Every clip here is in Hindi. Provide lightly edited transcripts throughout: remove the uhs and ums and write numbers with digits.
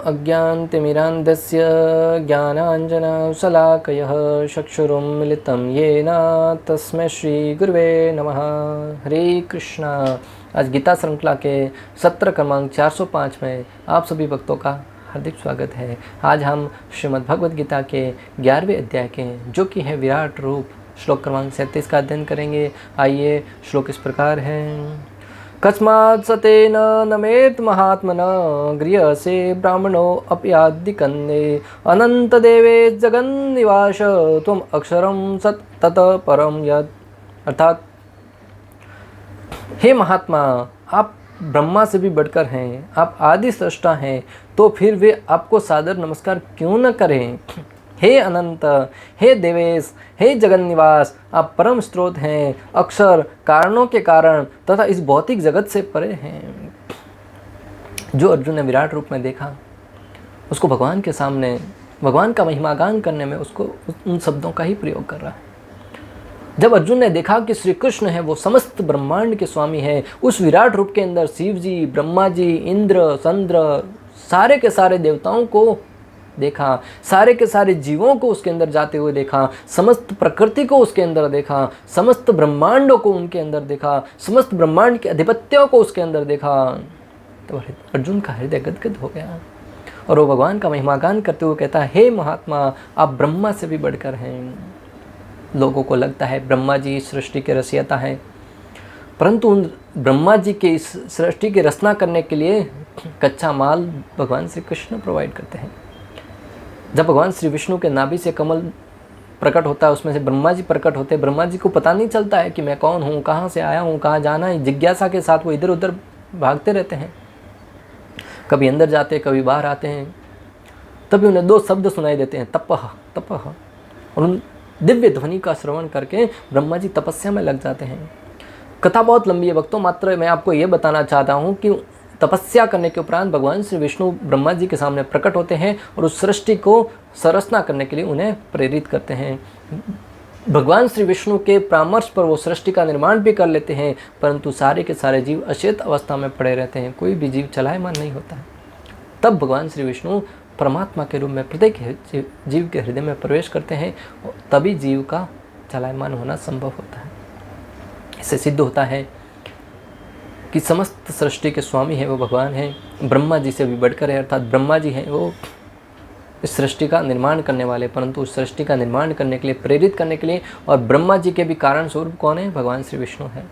अज्ञानतिमिरान्धस्य ज्ञानाञ्जनशलाकयः चक्षुरुन्मिलितं येन तस्मै श्रीगुरुवे नमः। हरे कृष्णा। आज गीता श्रृंखला के सत्र क्रमांक 405 में आप सभी भक्तों का हार्दिक स्वागत है। आज हम श्रीमद् भगवद गीता के 11वें अध्याय के जो कि है विराट रूप श्लोक क्रमांक 37 का अध्ययन करेंगे। आइए, श्लोक इस प्रकार है। कस्मात् सतेन नमेत महात्मन गृहसे ब्राह्मणो अपयादिकन्ये अनंत देवे जगन्निवास त्वम अक्षरम सत तत परम यद। अर्थात, हे महात्मा, आप ब्रह्मा से भी बढ़कर हैं, आप आदि सृष्टा हैं, तो फिर वे आपको सादर नमस्कार क्यों न करें। हे अनंत, हे देवेश, हे जगन्निवास, आप परम स्रोत हैं, अक्षर, कारणों के कारण तथा इस भौतिक जगत से परे हैं। जो अर्जुन ने विराट रूप में देखा, उसको भगवान के सामने भगवान का महिमागान करने में उसको उन शब्दों का ही प्रयोग कर रहा है। जब अर्जुन ने देखा कि श्री कृष्ण है वो समस्त ब्रह्मांड के स्वामी है, उस विराट रूप के अंदर शिव जी, ब्रह्मा जी, इंद्र, चंद्र, सारे के सारे देवताओं को देखा, सारे के सारे जीवों को उसके अंदर जाते हुए देखा, समस्त प्रकृति को उसके अंदर देखा, समस्त ब्रह्मांडों को उनके अंदर देखा, समस्त ब्रह्मांड के अधिपत्यों को उसके अंदर देखा, तो अर्जुन का हृदय गदगद हो गया और वो भगवान का महिमागान करते हुए कहता है, हे महात्मा, आप ब्रह्मा से भी बढ़कर हैं। लोगों को लगता है ब्रह्मा जी इस सृष्टि के रचयिता हैं, परंतु उन ब्रह्मा जी के इस सृष्टि की रचना करने के लिए कच्चा माल भगवान श्री कृष्ण प्रोवाइड करते हैं। जब भगवान श्री विष्णु के नाभि से कमल प्रकट होता है, उसमें से ब्रह्मा जी प्रकट होते हैं। ब्रह्मा जी को पता नहीं चलता है कि मैं कौन हूँ, कहाँ से आया हूँ, कहाँ जाना है। जिज्ञासा के साथ वो इधर उधर भागते रहते हैं, कभी अंदर जाते हैं, कभी बाहर आते हैं। तभी उन्हें दो शब्द सुनाई देते हैं, तपह तपह, और उन दिव्य ध्वनि का श्रवण करके ब्रह्मा जी तपस्या में लग जाते हैं। कथा बहुत लंबी है भक्तों, मात्र मैं आपको ये बताना चाहता हूँ कि तपस्या करने के उपरांत भगवान श्री विष्णु ब्रह्मा जी के सामने प्रकट होते हैं और उस सृष्टि को संरचना करने के लिए उन्हें प्रेरित करते हैं। भगवान श्री विष्णु के परामर्श पर वो सृष्टि का निर्माण भी कर लेते हैं, परंतु सारे के सारे जीव अचेत अवस्था में पड़े रहते हैं, कोई भी जीव चलायमान नहीं होता है। तब भगवान श्री विष्णु परमात्मा के रूप में प्रत्येक जीव के हृदय में प्रवेश करते हैं, तभी जीव का चलायमान होना संभव होता है। इससे सिद्ध होता है कि समस्त सृष्टि के स्वामी है वो भगवान हैं, ब्रह्मा जी से भी बढ़कर है। अर्थात ब्रह्मा जी हैं वो इस सृष्टि का निर्माण करने वाले, परंतु उस सृष्टि का निर्माण करने के लिए, प्रेरित करने के लिए, और ब्रह्मा जी के भी कारण स्वरूप कौन है? भगवान श्री विष्णु है।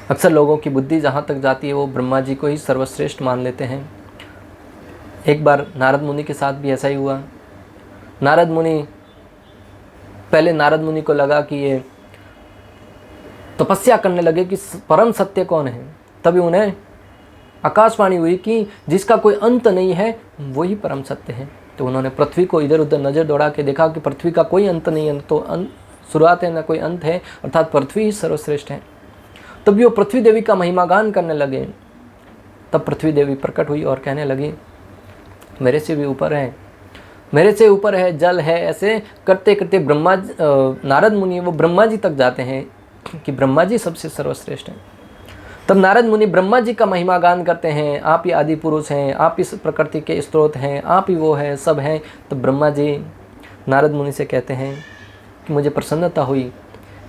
अक्सर लोगों की बुद्धि जहाँ तक जाती है वो ब्रह्मा जी को ही सर्वश्रेष्ठ मान लेते हैं। एक बार नारद मुनि के साथ भी ऐसा ही हुआ। पहले नारद मुनि को लगा कि ये तपस्या करने लगे कि परम सत्य कौन है। तभी उन्हें आकाशवाणी हुई कि जिसका कोई अंत नहीं है वही परम सत्य है। तो उन्होंने पृथ्वी को इधर उधर नज़र दौड़ा के देखा कि पृथ्वी का कोई अंत नहीं है, तो शुरुआत है ना कोई अंत है, अर्थात पृथ्वी ही सर्वश्रेष्ठ है। तभी वो पृथ्वी देवी का महिमागान करने लगे। तब पृथ्वी देवी प्रकट हुई और कहने लगी, मेरे से भी ऊपर है, मेरे से ऊपर है, जल है। ऐसे करते करते नारद मुनि वो ब्रह्मा जी तक जाते हैं कि ब्रह्मा जी सबसे सर्वश्रेष्ठ हैं। तब नारद मुनि ब्रह्मा जी का महिमागान करते हैं, आप ही आदि पुरुष हैं, आप इस प्रकृति के स्रोत हैं, आप ही वो हैं, सब हैं। तो ब्रह्मा जी नारद मुनि से कहते हैं कि मुझे प्रसन्नता हुई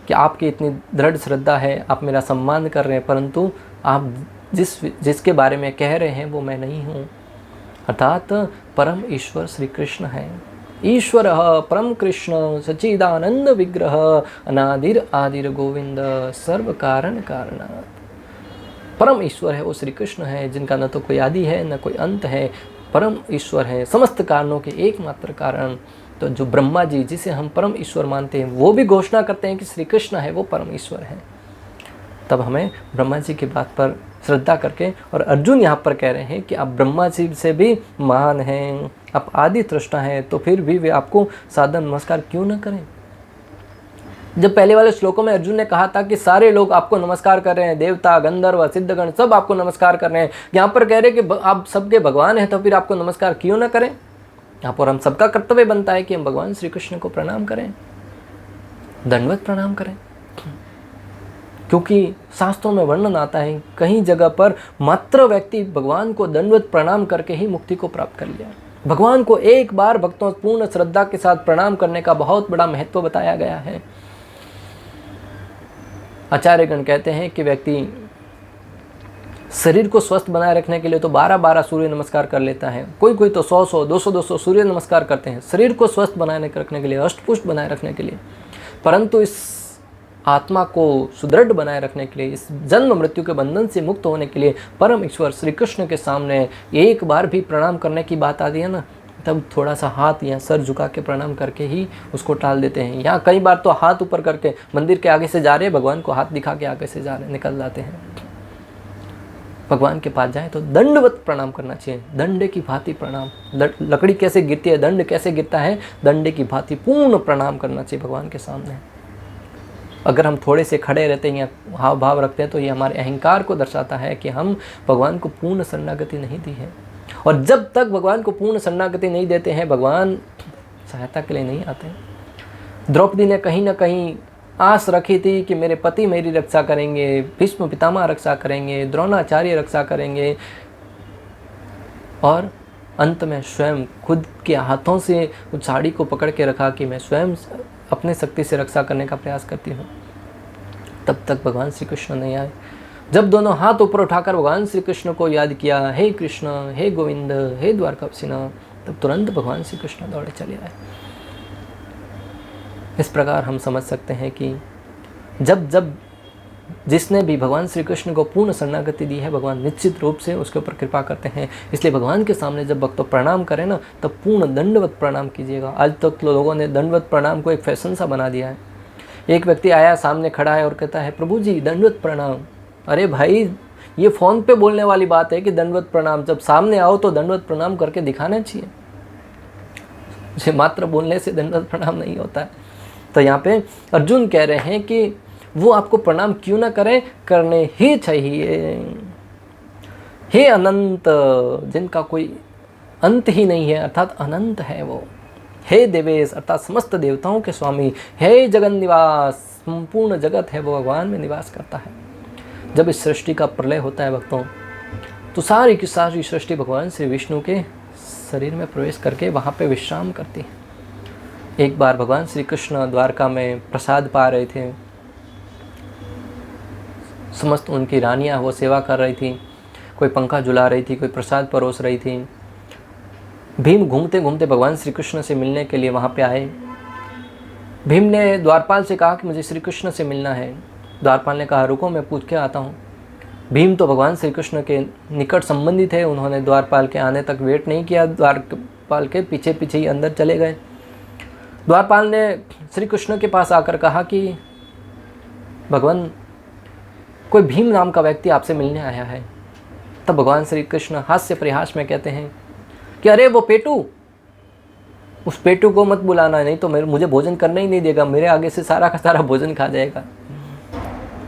कि आपकी इतनी दृढ़ श्रद्धा है, आप मेरा सम्मान कर रहे हैं, परंतु आप जिसके बारे में कह रहे हैं वो मैं नहीं हूँ। अर्थात परम ईश्वर श्री कृष्ण है। ईश्वर परम कृष्ण सच्चिदानंद विग्रह अनादिर आदिर गोविंद सर्व कारण कारणात्। परम ईश्वर है वो श्री कृष्ण है, जिनका न तो कोई आदि है न कोई अंत है। परम ईश्वर है, समस्त कारणों के एकमात्र कारण। तो जो ब्रह्मा जी जिसे हम परम ईश्वर मानते हैं वो भी घोषणा करते हैं कि श्री कृष्ण है वो परम ईश्वर है। तब हमें ब्रह्मा जी की बात पर श्रद्धा करके, और अर्जुन यहाँ पर कह रहे हैं कि आप ब्रह्मा जी से भी महान हैं, आप आदि तृष्णा हैं, तो फिर भी वे आपको सादर नमस्कार क्यों न करें। जब पहले वाले श्लोकों में अर्जुन ने कहा था कि सारे लोग आपको नमस्कार कर रहे हैं, देवता, गंधर्व, सिद्धगण सब आपको नमस्कार कर रहे हैं, यहाँ पर कह रहे हैं कि आप सबके भगवान हैं, तो फिर आपको नमस्कार क्यों न करें। यहाँ पर हम सबका कर्तव्य बनता है कि हम भगवान श्री कृष्ण को प्रणाम करें, दंडवत प्रणाम करें। क्योंकि शास्त्रों में वर्णन आता है कहीं जगह पर मात्र व्यक्ति भगवान को दंडवत प्रणाम करके ही मुक्ति को प्राप्त कर लिया। भगवान को एक बार भक्तों पूर्ण श्रद्धा के साथ प्रणाम करने का बहुत बड़ा महत्व बताया गया है। आचार्यगण कहते हैं कि व्यक्ति शरीर को स्वस्थ बनाए रखने के लिए तो 12-12 सूर्य नमस्कार कर लेता है, कोई तो 100-100, 200-200 सूर्य नमस्कार करते हैं शरीर को स्वस्थ बनाए रखने के लिए, अष्टपुष्ट बनाए रखने के लिए। परंतु इस आत्मा को सुदृढ़ बनाए रखने के लिए, इस जन्म मृत्यु के बंधन से मुक्त होने के लिए परम ईश्वर श्री कृष्ण के सामने एक बार भी प्रणाम करने की बात आती है ना, तब थोड़ा सा हाथ या सर झुका के प्रणाम करके ही उसको टाल देते हैं। यहाँ कई बार तो हाथ ऊपर करके मंदिर के आगे से जा रहे हैं, भगवान को हाथ दिखा के आगे से जा रहे निकल जाते हैं। भगवान के पास जाए तो दंडवत प्रणाम करना चाहिए, दंडे की भांति प्रणाम। लकड़ी कैसे गिरती है, दंड कैसे गिरता है, दंडे की भांति पूर्ण प्रणाम करना चाहिए भगवान के सामने। अगर हम थोड़े से खड़े रहते हैं या हाव भाव रखते हैं तो ये हमारे अहंकार को दर्शाता है कि हम भगवान को पूर्ण शरणागति नहीं दी है। और जब तक भगवान को पूर्ण शरणागति नहीं देते हैं, भगवान सहायता के लिए नहीं आते। द्रौपदी ने कहीं ना कहीं आस रखी थी कि मेरे पति मेरी रक्षा करेंगे, भीष्म पितामह रक्षा करेंगे, द्रोणाचार्य रक्षा करेंगे, और अंत में स्वयं खुद के हाथों से उस साड़ी को पकड़ के रखा कि मैं स्वयं अपने शक्ति से रक्षा करने का प्रयास करती हूँ। तब तक भगवान श्री कृष्ण नहीं आए। जब दोनों हाथ ऊपर उठाकर भगवान श्री कृष्ण को याद किया, हे कृष्ण, हे गोविंद, हे द्वारकावासिना, तब तुरंत भगवान श्री कृष्ण दौड़े चले आए। इस प्रकार हम समझ सकते हैं कि जब जब जिसने भी भगवान श्री कृष्ण को पूर्ण शरणागति दी है, भगवान निश्चित रूप से उसके ऊपर कृपा करते हैं। इसलिए भगवान के सामने जब भक्त प्रणाम करें ना, तब पूर्ण दंडवत प्रणाम कीजिएगा। आज तक तो लोगों ने दंडवत प्रणाम को एक फैशन सा बना दिया है। एक व्यक्ति आया, सामने खड़ा है और कहता है, प्रभु जी दंडवत प्रणाम। अरे भाई, ये फ़ोन पे बोलने वाली बात है कि दंडवत प्रणाम, जब सामने आओ तो दंडवत प्रणाम करके दिखाना चाहिए। ये मात्र बोलने से दंडवत प्रणाम नहीं होता है। तो यहाँ पे अर्जुन कह रहे हैं कि वो आपको प्रणाम क्यों ना करें, करने ही चाहिए। हे अनंत, जिनका कोई अंत ही नहीं है, अर्थात अनंत है वो। हे देवेश, अर्थात समस्त देवताओं के स्वामी। हे जगन निवास, संपूर्ण जगत है वो भगवान में निवास करता है। जब इस सृष्टि का प्रलय होता है भक्तों, तो सारी की सारी सृष्टि भगवान श्री विष्णु के शरीर में प्रवेश करके वहाँ पे विश्राम करती है। एक बार भगवान श्री कृष्ण द्वारका में प्रसाद पा रहे थे, समस्त उनकी रानियां वो सेवा कर रही थी, कोई पंखा झुला रही थी, कोई प्रसाद परोस रही थी। भीम घूमते घूमते भगवान श्री कृष्ण से मिलने के लिए वहाँ पे आए। भीम ने द्वारपाल से कहा कि मुझे श्री कृष्ण से मिलना है। द्वारपाल ने कहा, रुको मैं पूछ के आता हूँ। भीम तो भगवान श्री कृष्ण के निकट संबंधी थे, उन्होंने द्वारपाल के आने तक वेट नहीं किया, द्वारपाल के पीछे पीछे ही अंदर चले गए। द्वारपाल ने श्री कृष्ण के पास आकर कहा कि भगवान, कोई भीम नाम का व्यक्ति आपसे मिलने आया है। तब भगवान श्री कृष्ण हास्य परिहास में कहते हैं कि अरे वो पेटू, उस पेटू को मत बुलाना, नहीं तो मुझे भोजन करने ही नहीं देगा, मेरे आगे से सारा का सारा भोजन खा जाएगा।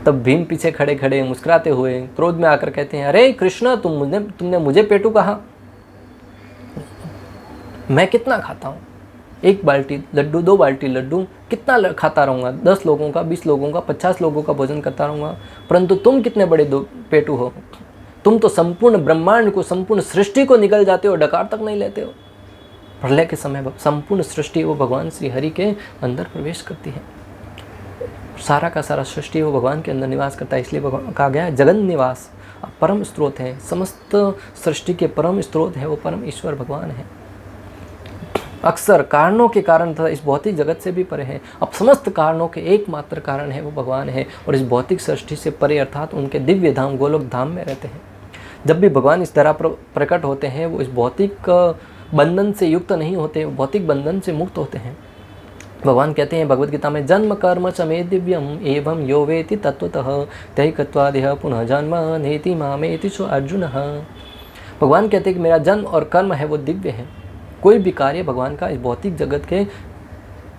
तब भीम पीछे खड़े खड़े मुस्कुराते हुए क्रोध में आकर कहते हैं, अरे कृष्ण, तुमने मुझे पेटू कहा? मैं कितना खाता हूँ? 1 बाल्टी लड्डू, 2 बाल्टी लड्डू कितना खाता रहूँगा? 10 लोगों का, 20 लोगों का, 50 लोगों का भोजन करता रहूँगा। परंतु तुम कितने बड़े पेटू हो, तुम तो संपूर्ण ब्रह्मांड को, संपूर्ण सृष्टि को निगल जाते हो, डकार तक नहीं लेते हो। प्रलय के समय संपूर्ण सृष्टि वो भगवान श्री हरि के अंदर प्रवेश करती है, सारा का सारा सृष्टि वो भगवान के अंदर निवास करता है। इसलिए कहा गया है जगन निवास परम स्रोत है, समस्त सृष्टि के परम स्रोत है वो परम ईश्वर भगवान है। अक्सर कारणों के कारण तथा इस भौतिक जगत से भी परे है, अब समस्त कारणों के एकमात्र कारण है वो भगवान है, और इस भौतिक सृष्टि से परे अर्थात उनके दिव्य धाम गोलोक धाम में रहते हैं। जब भी भगवान इस तरह प्रकट होते हैं, वो इस भौतिक बंधन से युक्त नहीं होते, भौतिक बंधन से मुक्त होते हैं। भगवान कहते हैं भगवद गीता में, जन्म कर्म च मे दिव्यम एवं यो वेति तत्वतः तैकत्वादेह पुनः जन्म नेति मामेति सो अर्जुन। भगवान कहते हैं कि मेरा जन्म और कर्म है वो दिव्य है। कोई भी कार्य भगवान का इस भौतिक जगत के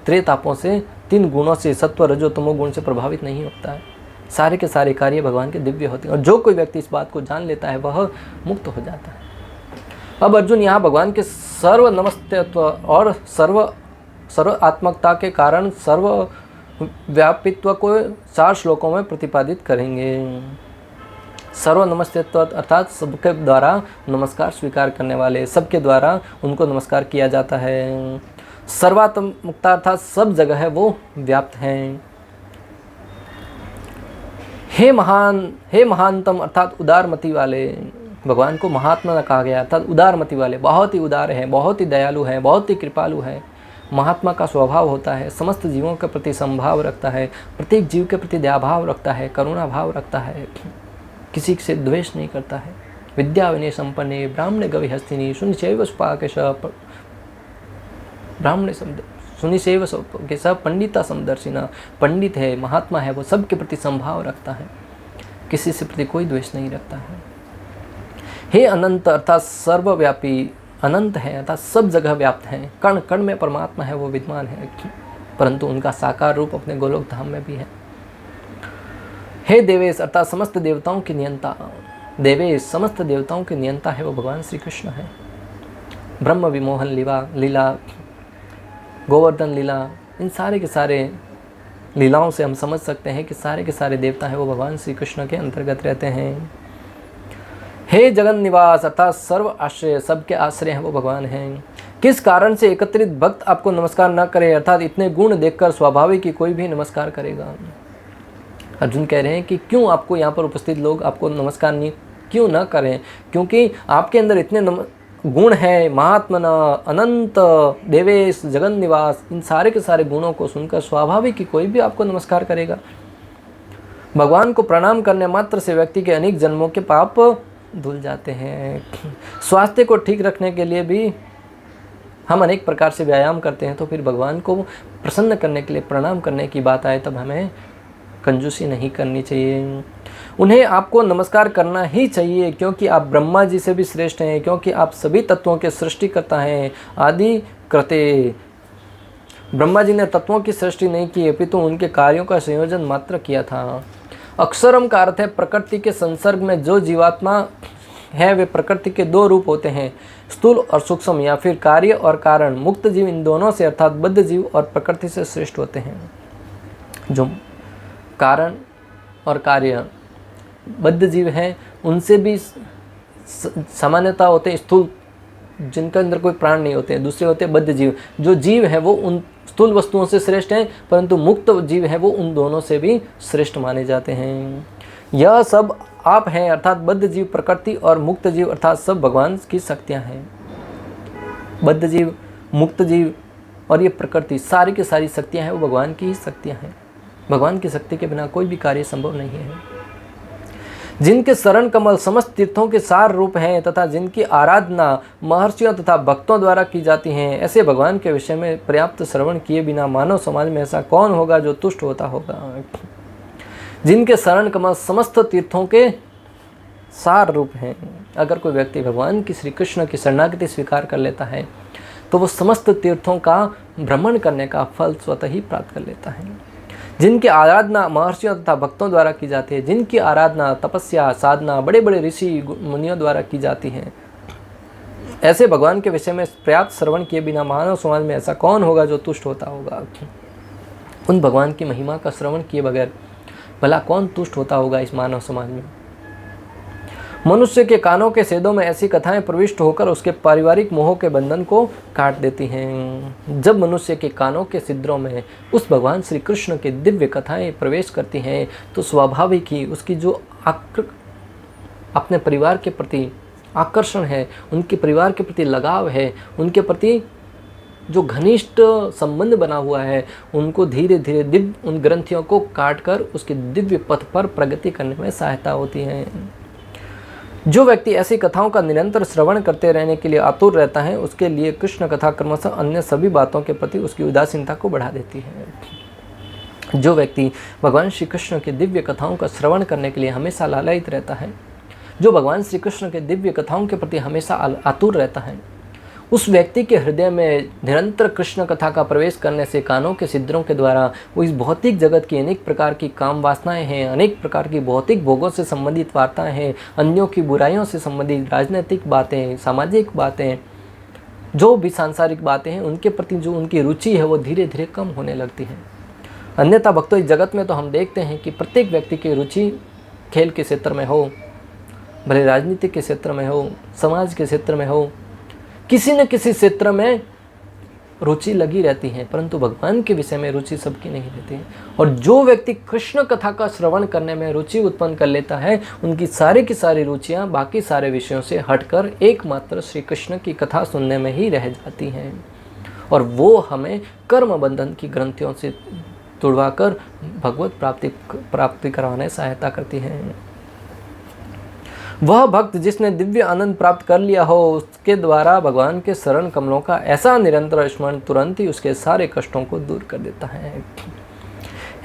त्रितापों से, 3 गुणों से, सत्व रजो तमो गुण से प्रभावित नहीं होता है। सारे के सारे कार्य भगवान के दिव्य होते हैं, और जो कोई व्यक्ति इस बात को जान लेता है वह मुक्त हो जाता है। अब अर्जुन यहाँ भगवान के सर्व नमस्तत्व और सर्व आत्मकता के कारण, सर्व व्यापित्व को 4 श्लोकों में प्रतिपादित करेंगे। सर्व नमस्तेत्व अर्थात सबके द्वारा नमस्कार स्वीकार करने वाले, सबके द्वारा उनको नमस्कार किया जाता है। सर्वात्मकता अर्थात सब जगह है वो व्याप्त हैं। हे महानतम अर्थात उदारमति वाले, भगवान को महात्मा कहा गया अर्थात उदारमति वाले, बहुत ही उदार हैं, बहुत ही दयालु हैं, बहुत ही कृपालु है। महात्मा का स्वभाव होता है समस्त जीवों के प्रति समभाव रखता है, प्रत्येक जीव के प्रति दयाभाव रखता है, करुणा भाव रखता है, किसी से द्वेष नहीं करता है। विद्या विनय संपन्ने ब्राह्मणे गवि हस्तिनी सुनिचैव सुपाकेश, ब्राह्मणे सुनिचैव के सब पंडिता समदर्शिना, पंडित है, महात्मा है, वो सबके प्रति समभाव रखता है, किसी से प्रति कोई द्वेष नहीं रखता है। हे अनंत अर्थात सर्वव्यापी, अनंत है अर्थात सब जगह व्याप्त हैं, कण कण में परमात्मा है वो विद्यमान है, परंतु उनका साकार रूप अपने गोलोक धाम में भी है। हे देवेश अर्थात समस्त देवताओं के नियंता, देवेश समस्त देवताओं के नियंता है वो भगवान श्री कृष्ण है। ब्रह्म विमोहन लीला, गोवर्धन लीला, इन सारे के सारे लीलाओं से हम समझ सकते हैं कि सारे के सारे देवता हैं वो भगवान श्री कृष्ण के अंतर्गत रहते हैं। हे जगन निवास अर्थात सर्व आश्रय, सबके आश्रय हैं वो भगवान हैं। किस कारण से एकत्रित भक्त आपको नमस्कार न करे, अर्थात इतने गुण देखकर स्वाभाविक ही कोई भी नमस्कार करेगा। अर्जुन कह रहे हैं कि क्यों आपको यहाँ पर उपस्थित लोग आपको नमस्कार नहीं क्यों न करें, क्योंकि आपके अंदर इतने गुण हैं, महात्मना, अनंत, देवेश, जगन निवास, इन सारे के सारे गुणों को सुनकर स्वाभाविक ही कोई भी आपको नमस्कार करेगा। भगवान को प्रणाम करने मात्र से व्यक्ति के अनेक जन्मों के पाप धुल जाते हैं। स्वास्थ्य को ठीक रखने के लिए भी हम अनेक प्रकार से व्यायाम करते हैं, तो फिर भगवान को प्रसन्न करने के लिए प्रणाम करने की बात आए तब हमें कंजूसी नहीं करनी चाहिए। उन्हें आपको नमस्कार करना ही चाहिए, क्योंकि आप ब्रह्मा जी से भी श्रेष्ठ हैं, क्योंकि आप सभी तत्वों के सृष्टिकर्ता हैं, आदि करते। ब्रह्मा जी ने तत्वों की सृष्टि नहीं की, अपितु उनके कार्यों का संयोजन मात्र किया था। अक्षरम का अर्थ है प्रकृति के संसर्ग में जो जीवात्मा है वे प्रकृति के 2 रूप होते हैं, स्थूल और सूक्ष्म, या फिर कार्य और कारण। मुक्त जीव इन दोनों से अर्थात बद्ध जीव और प्रकृति से श्रेष्ठ होते हैं। जो कारण और कार्य बद्ध जीव हैं उनसे भी सामान्यता होते हैं स्थूल, जिनके अंदर कोई प्राण नहीं होते हैं, दूसरे होते हैं बद्ध जीव। जो जीव है वो उन स्थूल वस्तुओं से श्रेष्ठ हैं, परंतु मुक्त जीव है वो उन दोनों से भी श्रेष्ठ माने जाते हैं। यह सब आप हैं अर्थात बद्ध जीव प्रकृति और मुक्त जीव अर्थात सब भगवान की शक्तियाँ हैं। बद्ध जीव, मुक्त जीव और ये प्रकृति सारी की सारी शक्तियाँ हैं वो भगवान की ही शक्तियाँ हैं। भगवान की शक्ति के बिना कोई भी कार्य संभव नहीं है। जिनके शरण कमल समस्त तीर्थों के सार रूप हैं तथा जिनकी आराधना महर्षियों तथा भक्तों द्वारा की जाती हैं, ऐसे भगवान के विषय में पर्याप्त श्रवण किए बिना मानव समाज में ऐसा कौन होगा जो तुष्ट होता होगा। जिनके शरण कमल समस्त तीर्थों के सार रूप हैं, अगर कोई व्यक्ति भगवान की श्री कृष्ण की शरणागति स्वीकार कर लेता है तो वो समस्त तीर्थों का भ्रमण करने का फल स्वतः ही प्राप्त कर लेता है। जिनकी आराधना महर्षियों तथा भक्तों द्वारा की जाती है, जिनकी आराधना तपस्या साधना बड़े बड़े ऋषि मुनियों द्वारा की जाती है, ऐसे भगवान के विषय में पर्याप्त श्रवण किए बिना मानव समाज में ऐसा कौन होगा जो तुष्ट होता होगा। उन भगवान की महिमा का श्रवण किए बगैर भला कौन तुष्ट होता होगा इस मानव समाज में। मनुष्य के कानों के छेदों में ऐसी कथाएं प्रविष्ट होकर उसके पारिवारिक मोह के बंधन को काट देती हैं। जब मनुष्य के कानों के छिद्रों में उस भगवान श्री कृष्ण की दिव्य कथाएं प्रवेश करती हैं तो स्वाभाविक ही उसकी जो अपने परिवार के प्रति आकर्षण है, उनके परिवार के प्रति लगाव है, उनके प्रति जो घनिष्ठ संबंध बना हुआ है, उनको धीरे धीरे दिव्य उन ग्रंथियों को काटकर उसके दिव्य पथ पर प्रगति करने में सहायता होती है। जो व्यक्ति ऐसी कथाओं का निरंतर श्रवण करते रहने के लिए आतुर रहता है, उसके लिए कृष्ण कथा क्रमशः अन्य सभी बातों के प्रति उसकी उदासीनता को बढ़ा देती है। जो व्यक्ति भगवान श्री कृष्ण की दिव्य कथाओं का श्रवण करने के लिए हमेशा लालायित रहता है, जो भगवान श्री कृष्ण के दिव्य कथाओं के प्रति हमेशा आतुर रहता है, उस व्यक्ति के हृदय में निरंतर कृष्ण कथा का प्रवेश करने से कानों के छिद्रों के द्वारा वो इस भौतिक जगत की अनेक प्रकार की काम वासनाएं हैं, अनेक प्रकार की भौतिक भोगों से संबंधित वार्ताएं हैं, अन्यों की बुराइयों से संबंधित राजनीतिक बातें, सामाजिक बातें, जो भी सांसारिक बातें हैं, उनके प्रति जो उनकी रुचि है वो धीरे धीरे कम होने लगती है। अन्यथा भक्तों, इस जगत में तो हम देखते हैं कि प्रत्येक व्यक्ति की रुचि खेल के क्षेत्र में हो, भले राजनीति के क्षेत्र में हो, समाज के क्षेत्र में हो, किसी न किसी क्षेत्र में रुचि लगी रहती है, परंतु भगवान के विषय में रुचि सबकी नहीं रहती है। और जो व्यक्ति कृष्ण कथा का श्रवण करने में रुचि उत्पन्न कर लेता है, उनकी सारी की सारी रुचियां बाकी सारे विषयों से हटकर एकमात्र श्री कृष्ण की कथा सुनने में ही रह जाती हैं, और वो हमें कर्म बंधन की ग्रंथियों से तुड़वाकर भगवत प्राप्ति करवाने सहायता करती हैं। वह भक्त जिसने दिव्य आनंद प्राप्त कर लिया हो, उसके द्वारा भगवान के शरण कमलों का ऐसा निरंतर स्मरण तुरंत ही उसके सारे कष्टों को दूर कर देता है।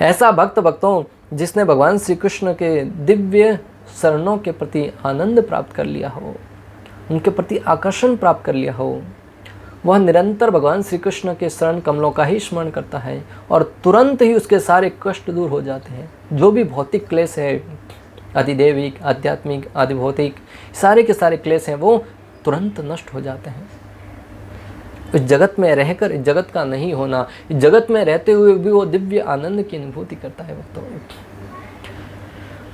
ऐसा भक्तों, जिसने भगवान श्री कृष्ण के दिव्य शरणों के प्रति आनंद प्राप्त कर लिया हो, उनके प्रति आकर्षण प्राप्त कर लिया हो, वह निरंतर भगवान श्री कृष्ण के शरण कमलों का ही स्मरण करता है और तुरंत ही उसके सारे कष्ट दूर हो जाते हैं। जो भी भौतिक क्लेश है, अधिदैविक, आध्यात्मिक, आधिभौतिक, सारे के सारे क्लेश हैं, वो तुरंत नष्ट हो जाते हैं। इस जगत में रहकर इस जगत का नहीं होना, इस जगत में रहते हुए भी वो दिव्य आनंद की अनुभूति करता है। भक्तों,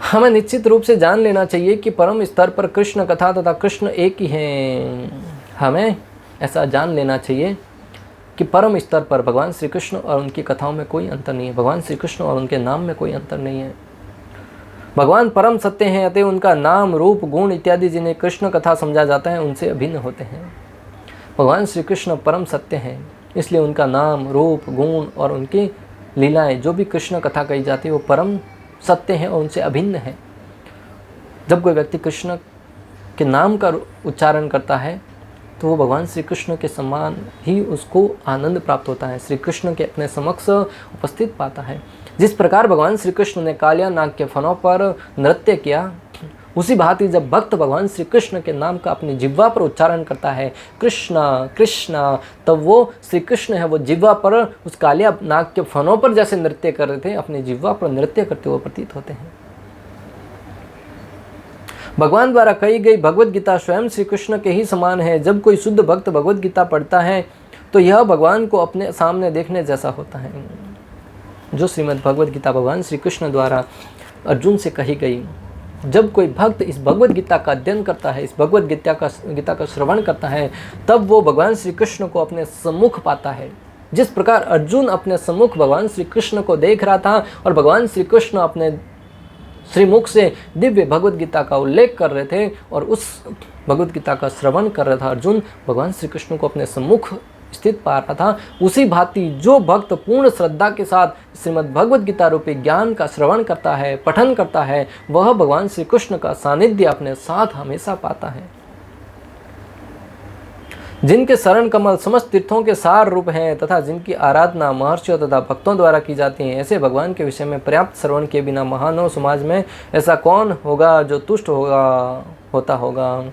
हमें निश्चित रूप से जान लेना चाहिए कि परम स्तर पर कृष्ण कथा तथा कृष्ण एक ही हैं। हमें ऐसा जान लेना चाहिए कि परम स्तर पर भगवान श्री कृष्ण और उनकी कथाओं में कोई अंतर नहीं है, भगवान श्री कृष्ण और उनके नाम में कोई अंतर नहीं है। भगवान परम सत्य हैं, अतः उनका नाम, रूप, गुण इत्यादि जिन्हें कृष्ण कथा समझा जाता है, उनसे अभिन्न होते हैं। भगवान श्री कृष्ण परम सत्य हैं, इसलिए उनका नाम, रूप, गुण और उनकी लीलाएं, जो भी कृष्ण कथा कही जाती है, वो परम सत्य हैं और उनसे अभिन्न है। जब कोई व्यक्ति कृष्ण के नाम का उच्चारण करता है, तो वो भगवान श्री कृष्ण के समान ही उसको आनंद प्राप्त होता है, श्री कृष्ण के अपने समक्ष उपस्थित पाता है। जिस प्रकार भगवान श्री कृष्ण ने कालिया नाग के फनों पर नृत्य किया, उसी भांति जब भक्त भगवान श्री कृष्ण के नाम का अपनी जिह्वा पर उच्चारण करता है, कृष्णा कृष्णा, तब वो श्री कृष्ण है, वो जिह्वा पर उस कालिया नाग के फनों पर जैसे नृत्य कर रहे थे, अपनी जिह्वा पर नृत्य करते हुए प्रतीत होते हैं। भगवान द्वारा कही गई भगवत गीता स्वयं श्री कृष्ण के ही समान है। जब कोई शुद्ध भक्त भगवत गीता पढ़ता है, तो यह भगवान को अपने सामने देखने जैसा होता है। जो श्रीमद् भगवत गीता भगवान श्री कृष्ण द्वारा अर्जुन से कही गई, जब कोई भक्त इस भगवत गीता का अध्ययन करता है, इस भगवत गीता का श्रवण करता है, तब वो भगवान श्री कृष्ण को अपने सम्मुख पाता है। जिस प्रकार अर्जुन अपने सम्मुख भगवान श्री कृष्ण को देख रहा था और भगवान श्री कृष्ण अपने श्रीमुख से दिव्य भगवत गीता का उल्लेख कर रहे थे और उस भगवत गीता का श्रवण कर रहा था, अर्जुन भगवान श्री कृष्ण को अपने सम्मुख स्थित पा रहा था। उसी भांति जो भक्त पूर्ण श्रद्धा के साथ श्रीमद् भगवत गीता रूपी ज्ञान का श्रवण करता है, पठन करता है, वह भगवान श्री कृष्ण का सानिध्य अपने साथ हमेशा पाता है। जिनके शरण कमल समस्त तीर्थों के सार रूप हैं तथा जिनकी आराधना महर्षियों तथा भक्तों द्वारा की जाती है, ऐसे भगवान के विषय में पर्याप्त श्रवण के बिना महानव समाज में ऐसा कौन होगा जो तुष्ट होता होगा।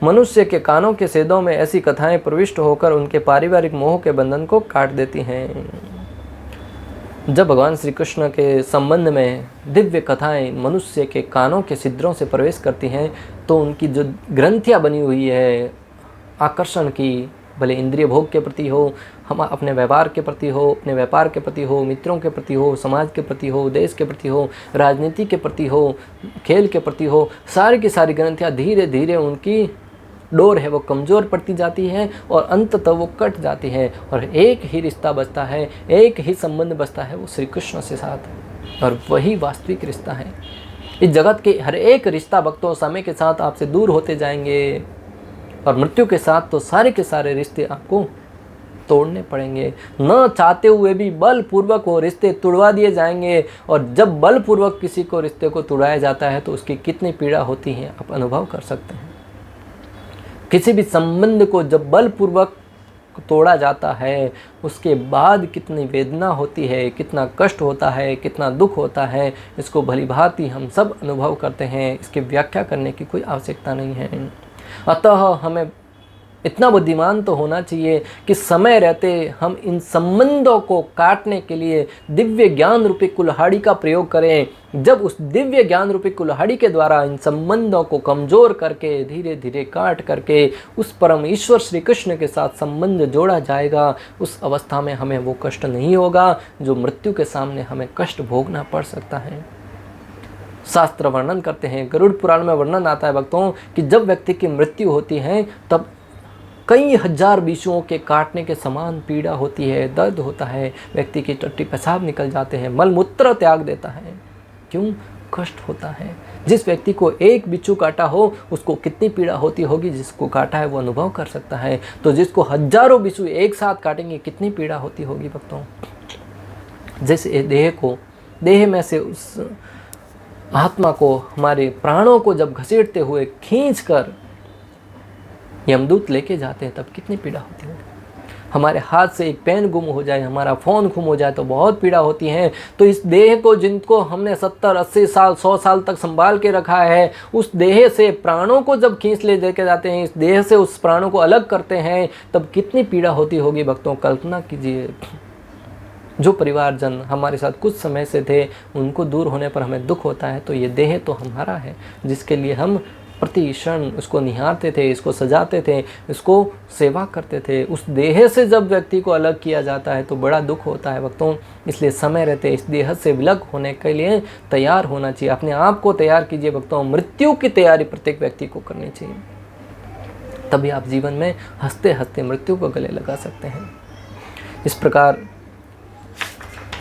मनुष्य के कानों के छेदों में ऐसी कथाएं प्रविष्ट होकर उनके पारिवारिक मोह के बंधन को काट देती हैं। जब भगवान श्री कृष्ण के संबंध में दिव्य कथाएं मनुष्य के कानों के छिद्रों से प्रवेश करती हैं, तो उनकी जो ग्रंथियां बनी हुई है आकर्षण की, भले इंद्रिय भोग के प्रति हो, हम अपने व्यवहार के प्रति हो, अपने व्यापार के प्रति हो, मित्रों के प्रति हो, समाज के प्रति हो, देश के प्रति हो, राजनीति के प्रति हो, खेल के प्रति हो, सारी की सारी ग्रंथियाँ धीरे धीरे उनकी डोर है वो कमज़ोर पड़ती जाती है और अंततः वो कट जाती है और एक ही रिश्ता बचता है, एक ही संबंध बचता है, वो श्री कृष्ण से साथ, और वही वास्तविक रिश्ता है। इस जगत के हर एक रिश्ता भक्तों समय के साथ आपसे दूर होते जाएंगे और मृत्यु के साथ तो सारे के सारे रिश्ते आपको तोड़ने पड़ेंगे। न चाहते हुए भी बलपूर्वक वो रिश्ते तुड़वा दिए जाएंगे, और जब बलपूर्वक किसी को रिश्ते को तुड़ाया जाता है तो उसकी कितनी पीड़ा होती है आप अनुभव कर सकते हैं। किसी भी संबंध को जब बलपूर्वक तोड़ा जाता है उसके बाद कितनी वेदना होती है, कितना कष्ट होता है, कितना दुख होता है, इसको भली भांति हम सब अनुभव करते हैं। इसकी व्याख्या करने की कोई आवश्यकता नहीं है। अतः हमें इतना बुद्धिमान तो होना चाहिए कि समय रहते हम इन संबंधों को काटने के लिए दिव्य ज्ञान रूपी कुल्हाड़ी का प्रयोग करें। जब उस दिव्य ज्ञान रूपी कुल्हाड़ी के द्वारा इन संबंधों को कमज़ोर करके धीरे धीरे काट करके उस परम ईश्वर श्री कृष्ण के साथ संबंध जोड़ा जाएगा, उस अवस्था में हमें वो कष्ट नहीं होगा जो मृत्यु के सामने हमें कष्ट भोगना पड़ सकता है। शास्त्र वर्णन करते हैं, गरुड़ पुराण में वर्णन आता है भक्तों कि जब व्यक्ति की मृत्यु होती है तब कई हजार विषुओं के काटने के समान पीड़ा होती है, दर्द होता है, व्यक्ति की टट्टी पेशाब निकल जाते हैं, मलमूत्र त्याग देता है। क्यों? कष्ट होता है। जिस व्यक्ति को एक बिच्छू काटा हो उसको कितनी पीड़ा होती होगी, जिसको काटा है वो अनुभव कर सकता है। तो जिसको हजारों बिच्छू एक साथ काटेंगे कितनी पीड़ा होती होगी भक्तों। जैसे देह में से उस आत्मा को, हमारे प्राणों को जब घसीटते हुए खींच कर यमदूत लेके जाते हैं तब कितनी पीड़ा होती है। हमारे हाथ से एक पेन गुम हो जाए, हमारा फ़ोन गुम हो जाए तो बहुत पीड़ा होती है। तो इस देह को, जिनको हमने 70, 80 साल, 100 साल तक संभाल के रखा है, उस देह से प्राणों को जब खींच ले लेके जाते हैं, इस देह से उस प्राणों को अलग करते हैं, तब कितनी पीड़ा होती होगी भक्तों। कल्पना कीजिए। जो परिवारजन हमारे साथ कुछ समय से थे, उनको दूर होने पर हमें दुख होता है, तो ये देह तो हमारा है, जिसके लिए हम प्रति क्षण उसको निहारते थे, इसको सजाते थे, इसको सेवा करते थे। उस देह से जब व्यक्ति को अलग किया जाता है तो बड़ा दुख होता है भक्तों। इसलिए समय रहते इस देह से विलग होने के लिए तैयार होना चाहिए। अपने आप को तैयार कीजिए भक्तों। मृत्यु की तैयारी प्रत्येक व्यक्ति को करनी चाहिए, तभी आप जीवन में हंसते हंसते मृत्यु को गले लगा सकते हैं। इस प्रकार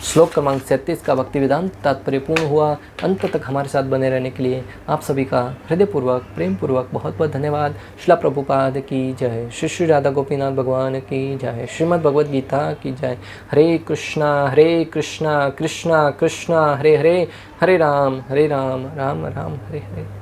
श्लोक क्रमांक 37 का भक्ति वेदांत तात्पर्य पूर्ण हुआ। अंत तक हमारे साथ बने रहने के लिए आप सभी का हृदयपूर्वक, प्रेम पूर्वक बहुत बहुत धन्यवाद। श्रील प्रभुपाद की जय, श्री श्री राधा गोपीनाथ भगवान की जय, श्रीमद् भगवद गीता की जय। हरे कृष्णा कृष्णा कृष्णा हरे हरे, हरे राम राम राम हरे हरे।